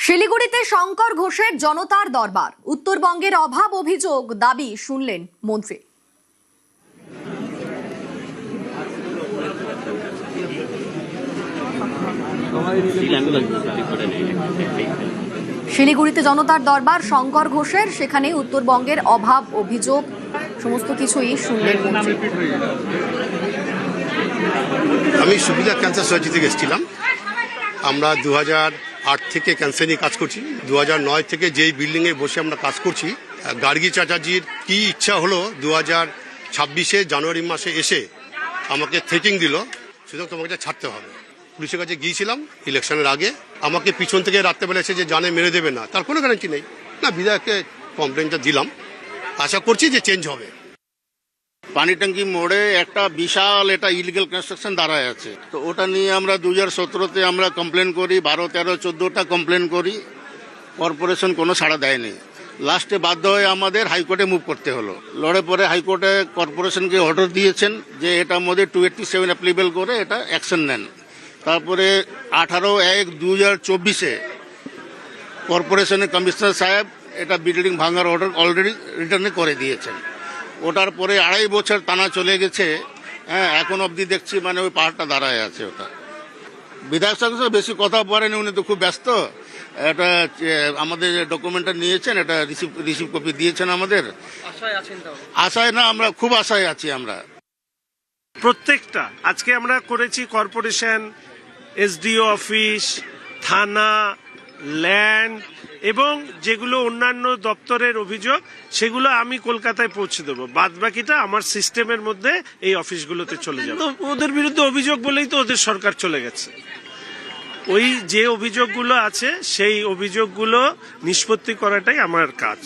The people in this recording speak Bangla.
শিলিগুড়িতে শঙ্কর ঘোষের জনতার দরবার, উত্তরবঙ্গের অভাব অভিযোগ দাবি শুনলেন মন্ত্রী। শিলিগুড়িতে জনতার দরবার শঙ্কর ঘোষের, সেখানে উত্তরবঙ্গের অভাব অভিযোগ সমস্ত কিছুই শুনলেন মন্ত্রী। আমি সুবিধা ক্যান্সার সোসাইটি থেকে এসেছিলাম। আমরা 2008 থেকে ক্যান্সার নিয়ে কাজ করছি। 2009 থেকে যেই বিল্ডিংয়ে বসে আমরা কাজ করছি, গার্গী চাচাজির কি ইচ্ছা হলো 2026 জানুয়ারি মাসে এসে আমাকে থ্রেটিং দিল, সুতরাং তোমাকে ছাড়তে হবে। পুলিশের কাছে গিয়েছিলাম ইলেকশনের আগে, আমাকে পিছন থেকে রাত্রেবেলা এসে যে জানে মেরে দেবে না, তার কোনো গ্যারান্টি নেই। না, বিধায়ককে কমপ্লেনটা দিলাম, আশা করছি যে চেঞ্জ হবে। পানি ট্যাঙ্কি মোড়ে একটা বিশাল এটা ইলিগাল কনস্ট্রাকশন দাঁড়ায় আছে, তো ওটা নিয়ে আমরা 2017-তে আমরা কমপ্লেন করি, 12, 13, 14টা কমপ্লেন করি, কর্পোরেশন কোনো সাড়া দেয়নি। লাস্টে বাধ্য হয়ে আমাদের হাইকোর্টে মুভ করতে হলো। লড়ে পরে হাইকোর্টে কর্পোরেশনকে অর্ডার দিয়েছেন যে এটার মধ্যে 287 অ্যাপ্লিকেবল করে এটা অ্যাকশন নেন। তারপরে 18/1/2024 কর্পোরেশনের কমিশনার সাহেব এটা বিল্ডিং ভাঙার অর্ডার অলরেডি রিটার্নে করে দিয়েছেন। ওটার পরে 2.5 বছর টানা চলে গেছে, হ্যাঁ, এখন অবধি দেখছি মানে ওই পাহাড়টা দাঁড়ায় আছে। ওটা বিধায়ক সাহেব বেশি কথা বলেন, উনি তো খুব ব্যস্ত। এটা আমাদের ডকুমেন্টটা নিয়েছেন, এটা রিসিভ কপি দিয়েছেন আমাদের। আশায় না, আমরা খুব আশায় আছি। আমরা প্রত্যেকটা আজকে আমরা করেছি কর্পোরেশন, এসডিও অফিস, থানা, ল্যান্ড এবং যেগুলো অন্যান্য দপ্তরের অভিযোগ, সেগুলো আমি কলকাতায় পৌঁছে দেবো। বাদ বাকিটা আমার সিস্টেমের মধ্যে এই অফিসগুলোতে চলে যাবে। ওদের বিরুদ্ধে অভিযোগ বলেই তো ওদের সরকার চলে গেছে। ওই যে অভিযোগগুলো আছে সেই অভিযোগগুলো নিষ্পত্তি করাটাই আমার কাজ।